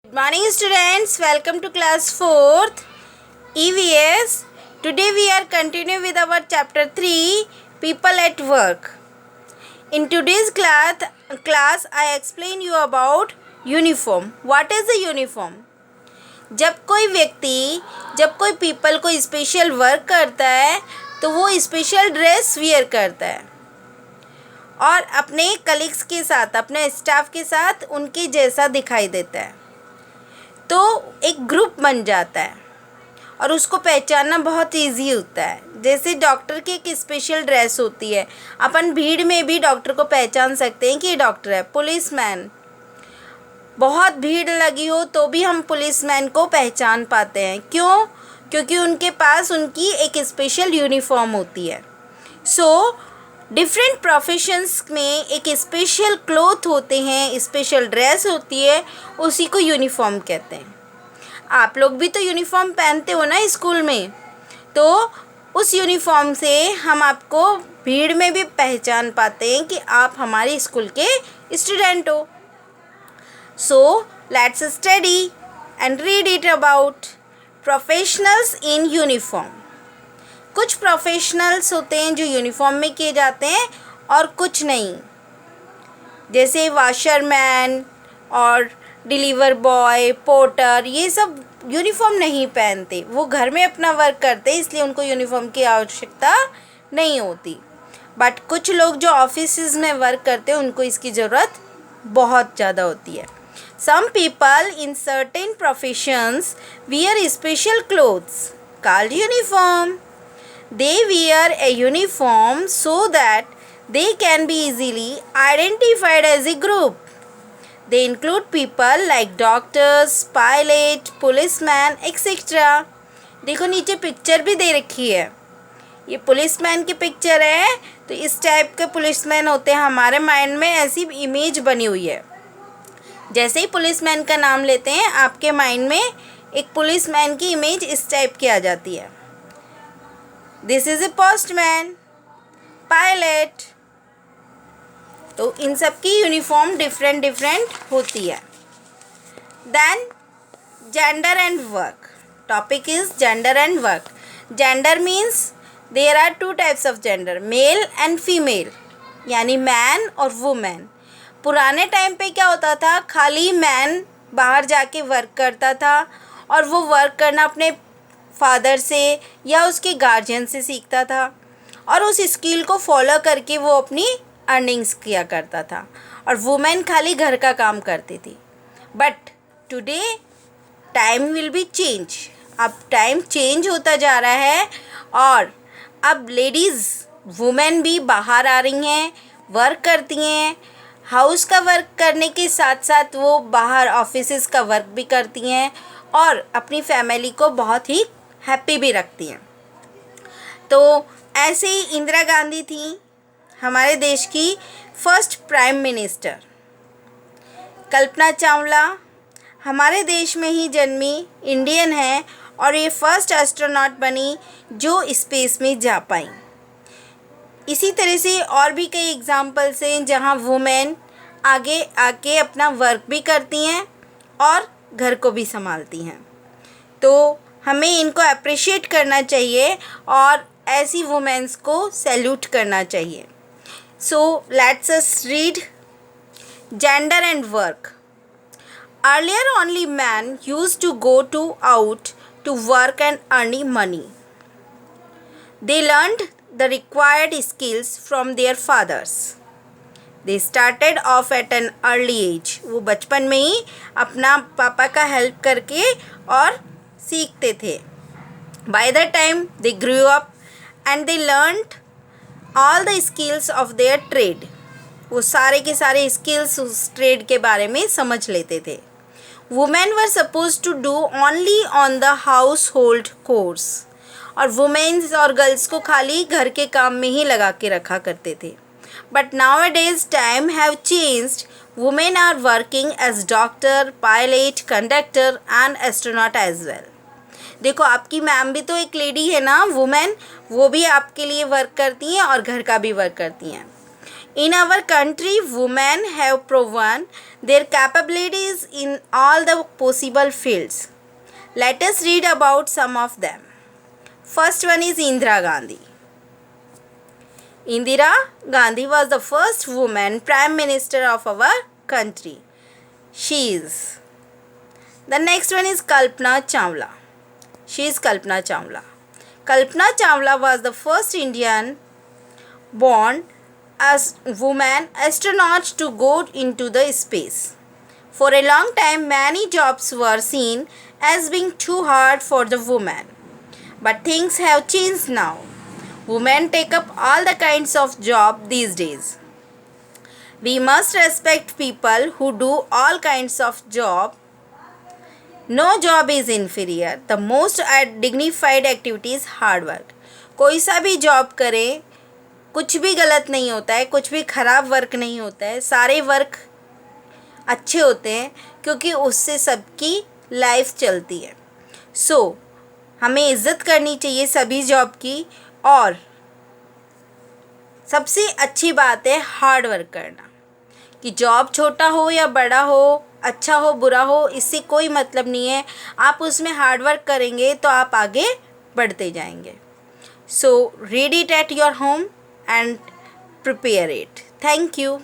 Good morning students, welcome to class 4th EVS. Today we are continuing with our chapter 3 People at Work. In today's class I explain you about uniform. What is the uniform? जब कोई people कोई special work करता है तो वो special dress wear करता है और अपने कलीग्स के साथ, अपने स्टाफ के साथ उनके जैसा दिखाई देता है, तो एक ग्रुप बन जाता है और उसको पहचानना बहुत इजी होता है। जैसे डॉक्टर की एक स्पेशल ड्रेस होती है, अपन भीड़ में भी डॉक्टर को पहचान सकते हैं कि ये डॉक्टर है। पुलिसमैन, बहुत भीड़ लगी हो तो भी हम पुलिसमैन को पहचान पाते हैं। क्यों? क्योंकि उनके पास उनकी एक स्पेशल यूनिफॉर्म होती है। डिफरेंट प्रोफेशंस में एक स्पेशल क्लोथ होते हैं, स्पेशल ड्रेस होती है, उसी को यूनिफॉर्म कहते हैं। आप लोग भी तो यूनिफॉर्म पहनते हो ना स्कूल में, तो उस यूनिफॉर्म से हम आपको भीड़ में भी पहचान पाते हैं कि आप हमारे स्कूल के स्टूडेंट हो। So let's study and read it about professionals in uniform. कुछ प्रोफेशनल्स होते हैं जो यूनिफॉर्म में किए जाते हैं और कुछ नहीं, जैसे वाशरमैन और डिलीवर बॉय, पोर्टर, ये सब यूनिफॉर्म नहीं पहनते। वो घर में अपना वर्क करते हैं, इसलिए उनको यूनिफॉर्म की आवश्यकता नहीं होती। बट कुछ लोग जो ऑफिसेज में वर्क करते हैं उनको इसकी ज़रूरत बहुत ज़्यादा होती है। Some people in certain professions wear special clothes called uniform. They wear a uniform so that they can be easily identified as a group. They include people like doctors, pilot, policeman, etc. देखो नीचे picture भी दे रखी है, ये policeman की picture है। तो इस टाइप के पुलिसमैन होते हैं, हमारे माइंड में ऐसी इमेज बनी हुई है। जैसे ही पुलिसमैन का नाम लेते हैं आपके माइंड में एक पुलिसमैन की इमेज इस टाइप की आ जाती है। This is a postman, pilot. तो इन सब की यूनिफॉर्म डिफरेंट होती है। Then gender and work. Topic is gender and work. Gender means there are two types of gender, male and female, यानी मैन और वुमेन। पुराने टाइम पे क्या होता था, खाली मैन बाहर जाके वर्क करता था और वो वर्क करना अपने फादर से या उसके गार्जियन से सीखता था और उस स्किल को फॉलो करके वो अपनी अर्निंग्स किया करता था, और वुमेन खाली घर का काम करती थी। But today time will be change. अब टाइम चेंज होता जा रहा है और अब लेडीज़, वुमेन भी बाहर आ रही हैं, वर्क करती हैं। हाउस का वर्क करने के साथ साथ वो बाहर ऑफिसेस का वर्क भी करती हैं और अपनी फैमिली को बहुत ही हैप्पी भी रखती हैं। तो ऐसे ही इंदिरा गांधी थी, हमारे देश की first prime minister. Kalpana Chawla हमारे देश में ही जन्मी इंडियन है और ये फर्स्ट एस्ट्रोनॉट बनी जो स्पेस में जा पाई। इसी तरह से और भी कई एग्जाम्पल्स हैं जहाँ वुमेन आगे आके अपना वर्क भी करती हैं और घर को भी संभालती हैं। तो हमें इनको अप्रिशिएट करना चाहिए और ऐसी वुमेन्स को सैल्यूट करना चाहिए। So let's us read gender and work. Earlier only men used to go out to work and earn money. They learned the required skills from their fathers. They started off at an early age. वो बचपन में ही अपना पापा का help करके और सीखते थे। By the time they grew up and they learned all the skills of their trade. वो सारे के सारे स्किल्स उस ट्रेड के बारे में समझ लेते थे। Women were supposed to do only on the household chores. और वुमेन्स और गर्ल्स को खाली घर के काम में ही लगा के रखा करते थे। But nowadays time have changed. Women are working as doctor, pilot, conductor and astronaut as well. देखो आपकी मैम भी तो एक लेडी है ना, वुमेन, वो भी आपके लिए वर्क करती हैं और घर का भी वर्क करती हैं। In our country, women have proven their capabilities in all the possible fields. Let us read about some of them. First one is Indira Gandhi. Indira Gandhi was the first woman Prime Minister of our country. She is. The next one is Kalpana Chawla. She is Kalpana Chawla. Kalpana Chawla was the first Indian born as woman astronaut to go into the space. For a long time, many jobs were seen as being too hard for the woman. But things have changed now. Women take up all the kinds of job these days. We must respect people who do all kinds of job. No job is inferior. The most dignified activity is hard work. कोई सा भी job करें, कुछ भी गलत नहीं होता है, कुछ भी ख़राब वर्क नहीं होता है, सारे वर्क अच्छे होते हैं क्योंकि उससे सबकी लाइफ चलती है. हमें इज़्ज़त करनी चाहिए सभी जॉब की. और सबसे अच्छी बात है हार्ड वर्क करना. कि जॉब छोटा हो या बड़ा हो, अच्छा हो बुरा हो, इससे कोई मतलब नहीं है. आप उसमें हार्ड वर्क करेंगे तो आप आगे बढ़ते जाएंगे. So read it at your home and prepare it. Thank you.